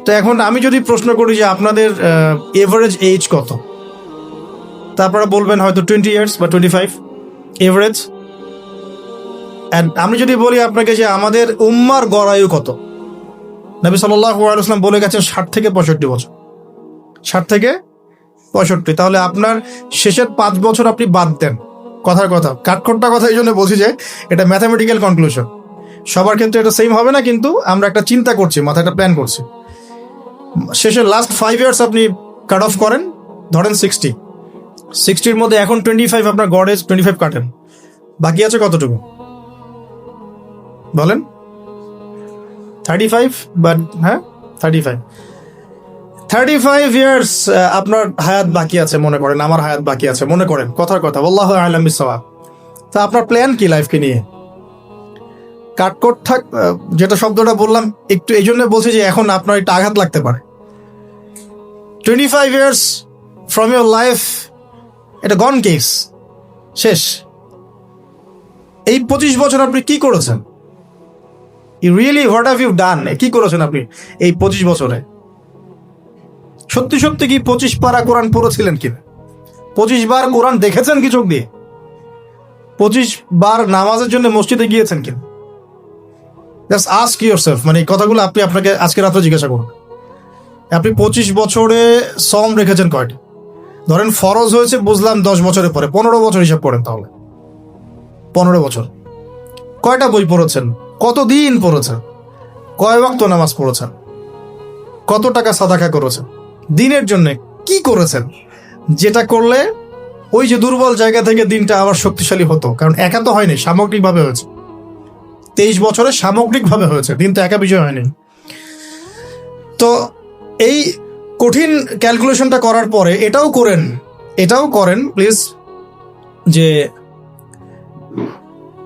তো এখন আমি যদি প্রশ্ন করি যে আপনাদের এভারেজ এজ কত, তা আপনারা বলবেন হয়তো 20 ইয়ার্স বা 25 এভারেজ। অ্যান্ড আমি যদি বলি আপনাকে যে আমাদের উম্মার গড় আয়ু কত, নবী সাল্লাল্লাহু আলাইহি ওয়াসাল্লাম বলে গেছেন 60 থেকে 65 বছর, 60 থেকে 65। তাহলে আপনার শেষের 5 বছর আপনি বাদ দেন, কথার কথা, কাঠখোট্টা কথা এই জন্য বলছি যে এটা ম্যাথামেটিক্যাল কনক্লুশন, সবার ক্ষেত্রে এটা সেম হবে না, কিন্তু আমরা একটা চিন্তা করছি, মাথায় একটা প্ল্যান করছি। শেষের লাস্ট 5 ইয়ার্স আপনি কাট অফ করেন, ধরেন 60-র মধ্যে এখন 25 আপনার গড় এজ, 25 কাটেন, বাকি আছে কতটুকু বলেন? 35, বাট হ্যাঁ 35 ইয়ার্স আপনার হায়াত বাকি আছে মনে করেন, আমার হায়াত বাকি আছে মনে করেন, কথার কথা, আল্লাহু আ'লাম বিস-সাওয়াব। তা আপনার প্ল্যান কি লাইফকে নিয়ে? কাটকোট থাক, যেটা শব্দটা বললাম একটু এই জন্য বলছি যে এখন আপনার একটা আঘাত লাগতে পারে। 25 ইয়ার্স ফ্রম ইউর লাইফ, এটা গন কেস, শেষ। এই 25 বছর আপনি কি করেছেন? Really what have you done? কি করেছেন আপনি এই 25 বছরে? সত্যি সত্যি কি 25 পারা কোরআন পড়েছিলেন কিনা? 25 বার কোরআন দেখেছেন কি চোখ দিয়ে? 25 বার নামাজের জন্য মসজিদে গিয়েছেন কিনা? জাস্ট আস্ক ইয়োরসেলফ, মানে এই কথাগুলো আপনি আপনাকে আজকে রাতে জিজ্ঞাসা করুন। আপনি 25 বছরে সম রেখেছেন কয়টা? ধরেন ফরজ হয়েছে বুঝলাম 10 বছরের পরে, 15 বছর হিসাব করেন তাহলে। 15 বছর কয়টা বই পড়েছেন? কতদিন পড়েছেন? কয় ওয়াক্ত নামাজ পড়েছেন? কত টাকা সাদাকা করেছেন? দিনের জন্য কি করেছেন যেটা করলে ওই যে দুর্বল জায়গা থেকে দিনটা আবার শক্তিশালী হতো? কারণ একা তো হয়নি, সামগ্রিকভাবে হয়েছে। 23 বছরে সামগ্রিকভাবে হয়েছে, দিন তো একা বিষয় হয়নি। তো এই কঠিন ক্যালকুলেশনটা করার পরে এটাও করেন প্লিজ, যে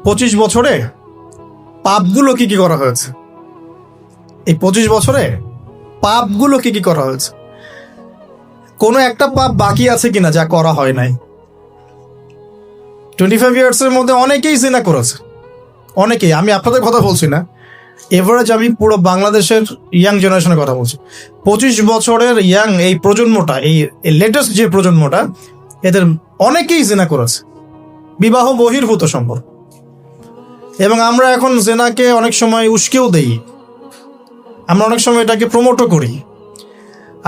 25 বছরে পাপগুলো কি কি করা হয়েছে? এই 25 বছরে পাপগুলো কি কি করা হয়েছে? কোনো একটা পাপ বাকি আছে কিনা যা করা হয় নাই? 25 ইয়ার্সের মধ্যে অনেকেই জিনা করেছে, অনেকেই, আমি আপনাদের কথা বলছি না, এভারেজ আমি পুরো বাংলাদেশের ইয়াং জেনারেশনের কথা বলছি। 25 বছরের ইয়াং এই প্রজন্মটা, এই লেটেস্ট যে প্রজন্মটা, এদের অনেকেই জিনা করেছে, বিবাহ বহির্ভূত সম্পর্ক। এবং আমরা এখন জেনাকে অনেক সময় উস্কেও দেই, আমরা অনেক সময় এটাকে প্রমোটও করি,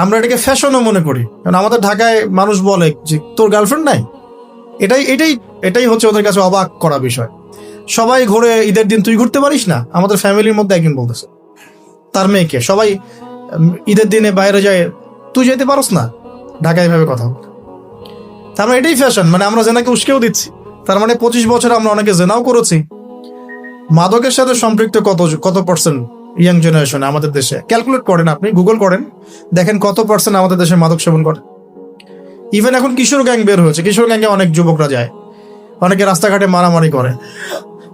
আমরা এটাকে ফ্যাশনও মনে করি। কারণ আমাদের ঢাকায় মানুষ বলে যে তোর গার্লফ্রেন্ড নাই, এটাই হচ্ছে ওদের কাছে অবাক করা বিষয়। সবাই ঘুরে, ঈদের দিন তুই ঘুরতে পারিস না? আমাদের ফ্যামিলির মধ্যে একদিন বলতেছে তার মেয়েকে, সবাই ঈদের দিনে বাইরে যায়, তুই যেতে পারস না? ঢাকায় এভাবে কথা বলে। তার মানে এটাই ফ্যাশন, মানে আমরা জেনাকে উস্কেও দিচ্ছি। তার মানে 25 বছর আমরা অনেকে জেনাও করেছি। মাদকের সাথে সম্পৃক্ত কত পার্সেন্ট ইয়াং জেনারেশন আমাদের দেশে? ক্যালকুলেট করেন, আপনি গুগল করেন, দেখেন কত পার্সেন্ট আমাদের দেশে মাদক সেবন করে। ইভেন এখন কিশোর গ্যাং বের হয়েছে, কিশোর গ্যাংয়ে অনেক যুবকরা যায়, অনেকে রাস্তাঘাটে মারামারি করে,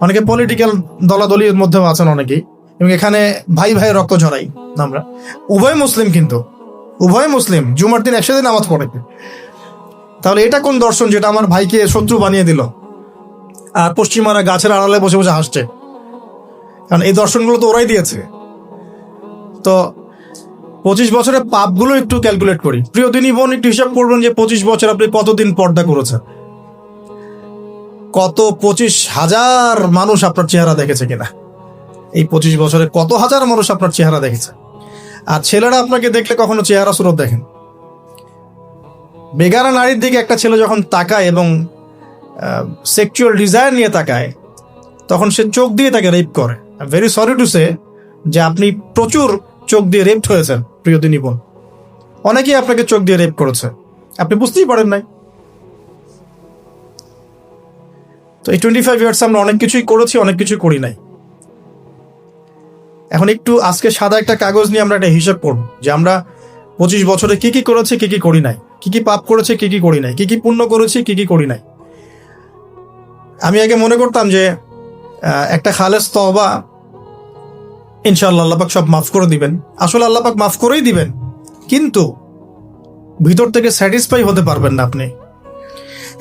অনেকে পলিটিক্যাল দলাদলির মধ্যেও আছেন অনেকেই, এবং এখানে ভাই ভাই রক্ত ঝরাই আমরা। উভয় মুসলিম, কিন্তু উভয় মুসলিম, জুমার দিন একসাথে নামাজ পড়ে। তাহলে এটা কোন দর্শন যেটা আমার ভাইকে শত্রু বানিয়ে দিল, আর পশ্চিমারা গাছের আড়ালে বসে বসে হাসছে? কারণ এই দর্শনগুলো তো ওরাই দিয়েছে। তো 25 বছরের পাপগুলো একটু ক্যালকুলেট করি। প্রিয় দিনী বোন, একটু হিসাব করবেন যে 25 বছর আপনি কতদিন পর্দা করেছেন, কত 25,000 মানুষ আপনার চেহারা দেখেছে কিনা? এই 25 বছরে কত হাজার মানুষ আপনার চেহারা দেখেছে? আর ছেলেরা আপনাকে দেখলে কখনো চেহারা সুরত দেখেন? বেগানা নারীর দিকে একটা ছেলে যখন তাকায় এবং সেক্সুয়াল ডিজায়ার নিয়ে তাকায়, তখন সে চোখ দিয়ে তাকে রেপ করে। ভেরি সরি টু সে যে আপনি প্রচুর চোখ দিয়ে রেপ হয়েছেন প্রিয় দিনী বোন। অনেকেই আপনাকে চোখ দিয়ে রেপ করেছে, আপনি বুঝতেই পারেন নাই। তো এই 25 ইয়ার্স আমরা অনেক কিছুই করেছি, অনেক কিছুই করি নাই। এখন একটু আজকে সাদা একটা কাগজ নিয়ে আমরা একটা হিসাব করব যে আমরা 25 বছরে কি কি করেছি, কি কি করি নাই, কি কি পাপ করেছি, কি কি করি নাই, কি কি পুণ্য করেছি, কি কি করি নাই। আমি আগে মনে করতাম যে একটা খালেস তওবা ইনশাআল্লাহ আল্লাহ পাক সব মাফ করে দিবেন। আসলে আল্লাহ পাক মাফ করেই দিবেন, কিন্তু ভিতর থেকে স্যাটিসফাই হতে পারবেন না আপনি।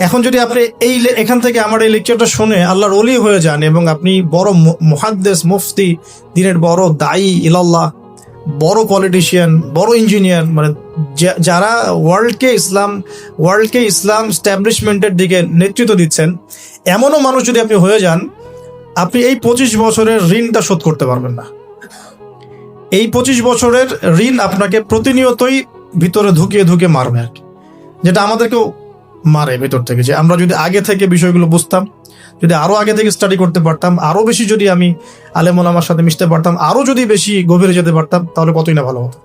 এখন যদি আপনি এখান থেকে আমার এই লেকচারটা শুনে আল্লাহর ওলি হয়ে যান এবং আপনি বড় মুহাদ্দিস, মুফতি, দিনের বড় দায়ী ইলাল্লাহ, বড় পলিটিশিয়ান, বড় ইঞ্জিনিয়ার, মানে যারা ওয়ার্ল্ডকে ইসলাম স্ট্যাবলিশমেন্টের দিকে নেতৃত্ব দিচ্ছেন, এমনও মানুষ যদি আপনি হয়ে যান, আপনি এই 25 বছরের ঋণটা শোধ করতে পারবেন না। এই 25 বছরের ঋণ আপনাকে প্রতিনিয়তই ভিতরে ঢুকিয়ে মারবে আর কি, যেটা আমাদেরকেও মারে ভেতর থেকে। যে আমরা যদি আগে থেকে বিষয়গুলো বুঝতাম, যদি আরো আগে থেকে স্টাডি করতে পারতাম, আরো বেশি যদি আমি আলেম ওলামার সাথে মিশতে পারতাম, আরো যদি বেশি গভীরে যেতে পারতাম, তাহলে কতই না ভালো হতো।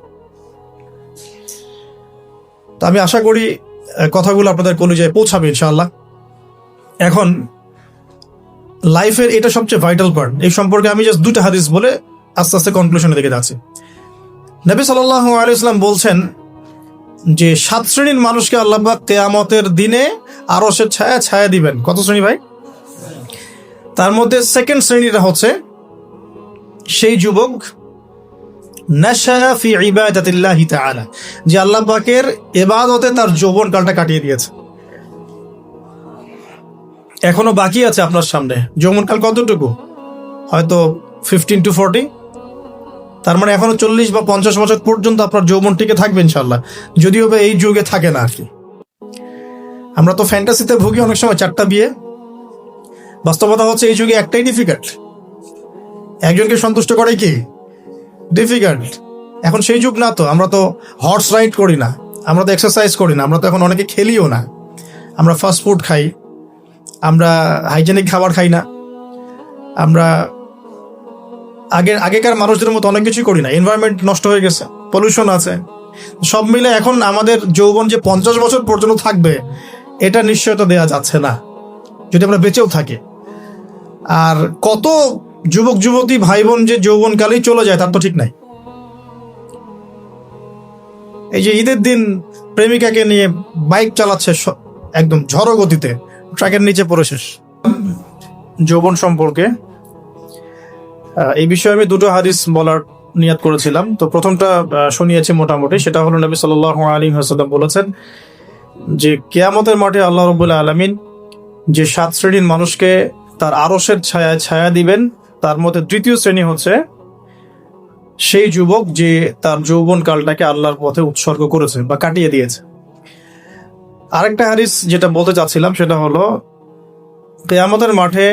তো আমি আশা করি কথাগুলো আপনাদের কলিজায় পৌঁছাবে ইনশাআল্লাহ। এখন লাইফের এটা সবচেয়ে ভাইটাল পার্ট। এই সম্পর্কে আমি জাস্ট 2টা হাদিস বলে আস্তে আস্তে কনক্লুশনের দিকে যাচ্ছি। নবী সাল্লাল্লাহু আলাইহি ওয়াসাল্লাম বলছেন যে 7 শ্রেণীর মানুষকে আল্লাহ পাক কিয়ামতের দিনে আরশের ছায়া দিবেন। কত শ্রেণী ভাই? তার মধ্যে সেকেন্ড শ্রেণীটা হচ্ছে সেই যুবক নাশা ফি ইবাদাতিল্লাহি তাআলা, যে আল্লাহ পাকের ইবাদতে তার যৌবনকালটা কাটিয়ে দিয়েছে। এখনো বাকি আছে আপনার সামনে। যৌবনকাল কতটুকু? হয়তো 15 to 40। তার মানে এখনো 40 বা 50 বছর পর্যন্ত আপনার যৌবন টিকে থাকবে ইনশাআল্লাহ, যদিও বা এই যুগে থাকে না আর কি। আমরা তো ফ্যান্টাসিতে ভুগি অনেক সময় 4টা বিয়ে। বাস্তবতা হচ্ছে এই যুগে একটাই ডিফিকাল্ট। একজনকে সন্তুষ্ট করাই কি ডিফিকাল্ট। এখন সেই যুগ না তো। আমরা তো হর্স রাইড করি না, আমরা তো এক্সারসাইজ করি না, আমরা তো এখন অনেকে খেলিও না, আমরা ফাস্ট ফুড খাই, আমরা হাইজেনিক খাবার খাই না, আমরা আগেকার মানুষদের মতো অনেক কিছুই করি না। এনভায়রনমেন্ট নষ্ট হয়ে গেছে, পলিউশন আছে, সব মিলে এখন আমাদের যৌবন যে 50 বছর পর্যন্ত থাকবে, এটা নিশ্চয়তা দেওয়া যাচ্ছে না যদি আমরা বেঁচেও থাকি। আর কত যুবক যুবতী ভাই বোন যে যৌবনকালেই চলে যায় তার তো ঠিক নাই। এই যে ঈদের দিন প্রেমিকাকে নিয়ে বাইক চালাচ্ছে একদম ঝড়ো গতিতে, ট্রাকের নিচে পড়ে শেষ। যৌবন সম্পর্কে এই বিষয়ে আমি 2টো হাদিস বলার নিয়াত করেছিলাম। তো প্রথমটা শুনিয়েছি মোটামুটি, সেটা হলো নবী সাল্লাল্লাহু আলাইহি ওয়াসাল্লাম বলেছেন যে কিয়ামতের মাঠে আল্লাহ রাব্বুল আলামিন যে 7 শ্রেণীর মানুষকে তার আরশের ছায়া দিবেন, তার মধ্যে তৃতীয় শ্রেণী হচ্ছে সেই যুবক যে তার যৌবন কালটাকে আল্লাহর পথে উৎসর্গ করেছে বা কাটিয়ে দিয়েছে। আরেকটা হাদিস যেটা বলতে চাচ্ছিলাম সেটা হলো কিয়ামতের মাঠে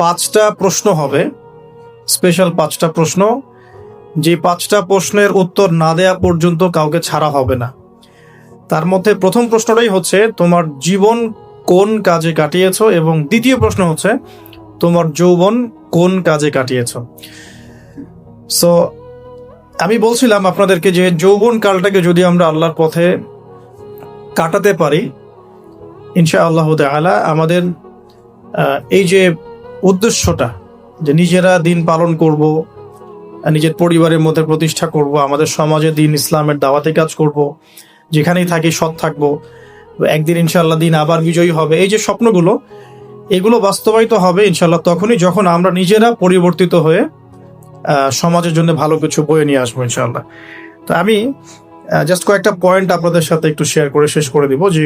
5টা প্রশ্ন হবে, স্পেশাল 5টা প্রশ্ন, যে 5টা প্রশ্নের উত্তর না দেয়া পর্যন্ত কাউকে ছাড়া হবে না। তার মধ্যে প্রথম প্রশ্নটাই হচ্ছে তোমার জীবন কোন কাজে কাটিয়েছো, এবং দ্বিতীয় প্রশ্ন হচ্ছে তোমার যৌবন কোন কাজে কাটিয়েছো। সো আমি বলছিলাম আপনাদেরকে যে যৌবন কালটাকে যদি আমরা আল্লাহর পথে কাটাতে পারি, ইনশাআল্লাহ তাআলা আমাদের এই যে উদ্দেশ্যটা, যে নিজেরা দিন পালন করব, নিজের পরিবারের মধ্যে প্রতিষ্ঠা করব, আমাদের সমাজে দিন ইসলামের দাওয়াতে কাজ করব, যেখানেই থাকি সৎ থাকবো, একদিন ইনশাআল্লাহ দিন আবার বিজয়ী হবে, এই যে স্বপ্নগুলো, এগুলো বাস্তবায়িত হবে ইনশাআল্লাহ তখনই যখন আমরা নিজেরা পরিবর্তিত হয়ে সমাজের জন্য ভালো কিছু বয়ে নিয়ে আসবো ইনশাআল্লাহ। তো আমি জাস্ট কয়েকটা পয়েন্ট আপনাদের সাথে একটু শেয়ার করে শেষ করে দিব, যে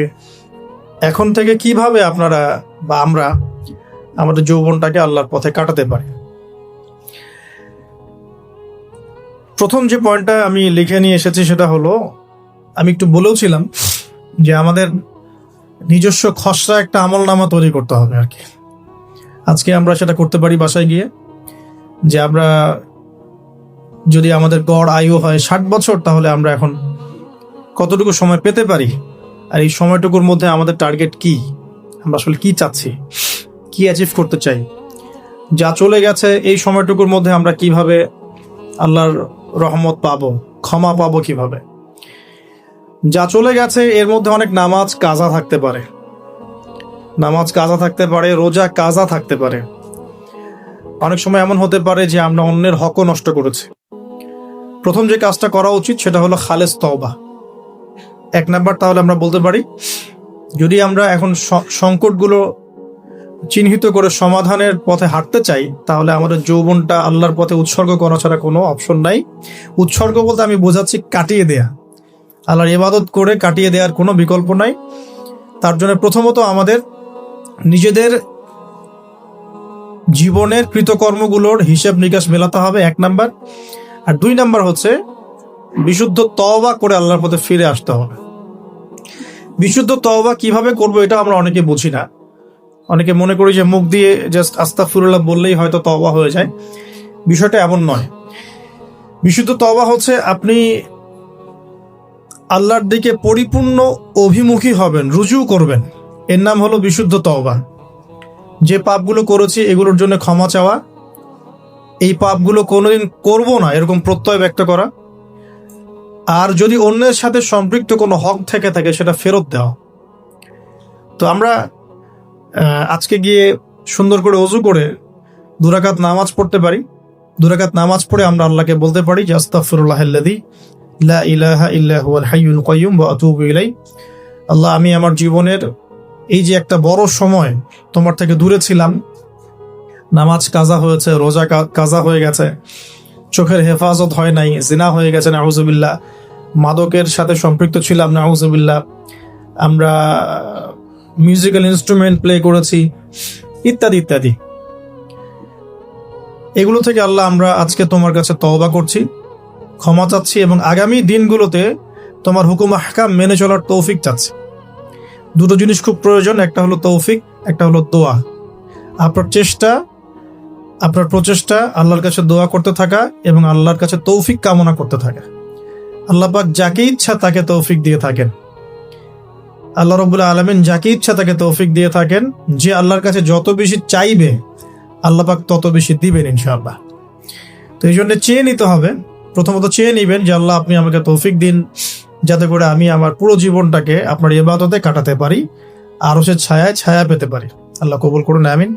এখন থেকে কিভাবে আপনারা বা আমরা আমাদের যৌবনটাকে আল্লাহর পথে কাটাতে পারি। প্রথম যে পয়েন্টটা আমি লিখে নিয়ে এসেছি সেটা হলো, আমি একটু বলেওছিলাম যে আমাদের নিজস্ব খসড়া একটা আমলনামা তৈরি করতে হবে আর কি। আজকে আমরা সেটা করতে পারি বাসায় গিয়ে, যে আমরা যদি আমাদের গড় আয়ু হয় 60 বছর, তাহলে আমরা এখন কতটুকু সময় পেতে পারি, আর এই সময়টুকুর মধ্যে আমাদের টার্গেট কি, আমরা আসলে কি চাচ্ছি, কি অ্যাচিভ করতে চাই। যা চলে গেছে এই সময়টুকুর মধ্যে আমরা কিভাবে আল্লাহর রহমত পাবো, ক্ষমা পাবো কিভাবে। যা চলে গেছে এর মধ্যে অনেক নামাজ কাজা থাকতে পারে, রোজা কাজা থাকতে পারে। অনেক সময় এমন হতে পারে যে আমরা অন্যের হকও নষ্ট করেছি। প্রথম যে কাজটা করা উচিত সেটা হলো খালেস তওবা। 1 নাম্বার তাহলে আমরা বলতে পারি, যদি আমরা এখন সংকটগুলো চিহ্নিত করে সমাধানের পথে হাঁটতে চাই, তাহলে আমাদের যৌবনটা আল্লাহর পথে উৎসর্গ করা ছাড়া কোনো অপশন নাই। উৎসর্গ বলতে আমি বোঝাচ্ছি কাটিয়ে দেয়া, আল্লাহর ইবাদত করে কাটিয়ে দেওয়ার কোনো বিকল্প নাই। তার জন্য প্রথমত আমাদের নিজেদের জীবনের কৃতকর্মগুলোর হিসাব নিকাশ মেলাতে হবে 1 নাম্বার। আর 2 নাম্বার হচ্ছে বিশুদ্ধ তওবা করে আল্লাহর পথে ফিরে আসতে হবে। বিশুদ্ধ তওবা কিভাবে করবো এটা আমরা অনেকে বুঝি না। অনেকে মনে করি যে মুখ দিয়ে জাস্ট আস্তাগফিরুল্লাহ বললেই হয়তো তওবা হয়ে যায়। বিষয়টা এমন নয়। বিশুদ্ধ তওবা হচ্ছে আপনি আল্লাহর দিকে পরিপূর্ণ অভিমুখী হবেন, রুজু করবেন, এর নাম হলো বিশুদ্ধ তওবা। যে পাপগুলো করেছি এগুলোর জন্য ক্ষমা চাওয়া, এই পাপগুলো কোনোদিন করব না এরকম প্রত্যয় ব্যক্ত করা, আর যদি অন্যের সাথে সম্পৃক্ত কোনো হক থেকে থাকে সেটা ফেরত দেওয়া। তো আমরা আজকে গিয়ে সুন্দর করে ওযু করে 2 রাকাত নামাজ পড়তে পারি। 2 রাকাত নামাজ পড়ে আমরা আল্লাহকে বলতে পারি যে আস্তাগফিরুল্লাহাল্লাযী লা ইলাহা ইল্লা হুয়াল হাইয়ুল কাইয়্যুম ওয়া আতুবু ইলাইহি। আল্লাহ, আমি আমার জীবনের এই যে একটা বড় সময় তোমার থেকে দূরে ছিলাম, নামাজ কাজা হয়েছে, রোজা কাজা হয়ে গেছে, চোখের হেফাজত হয় নাই, জিনা হয়ে গেছে নাউজুবিল্লাহ, মাদকের সাথে সম্পৃক্ত ছিলাম নাউজুবিল্লাহ, আমরা মিউজিক্যাল ইনস্ট্রুমেন্ট প্লে করেছি, ইত্যাদি ইত্যাদি। এগুলো থেকে আল্লাহ আমরা আজকে তোমার কাছে তওবা করছি, ক্ষমা চাচ্ছি এবং আগামী দিনগুলোতে তোমার হুকুম আহকাম মেনে চলার তৌফিক চাচ্ছি। 2টো জিনিস খুব প্রয়োজন, একটা হলো তৌফিক, একটা হলো দোয়া। আপনার প্রচেষ্টা আল্লাহর কাছে দোয়া করতে থাকা এবং আল্লাহর কাছে তৌফিক কামনা করতে থাকা। আল্লাহ পাক যাকে ইচ্ছা তাকে তৌফিক দিয়ে থাকেন। আল্লাহ রাব্বুল আলামিন যাকে ইচ্ছা তাকে তৌফিক দিয়ে থাকেন। যে আল্লাহর কাছে যত বেশি চাইবে আল্লাহ পাক তত বেশি দিবেন ইনশাআল্লাহ। তো এই জন্য চেয়ে নিতে হবে, প্রথমত চেয়ে নিবেন যে আল্লাহ আপনি আমাকে তৌফিক দিন যাতে করে আমি আমার পুরো জীবনটাকে আপনার ইবাদতে কাটাতে পারি, আরশের ছায়া পেতে পারি। আল্লাহ কবুল করুন, আমিন।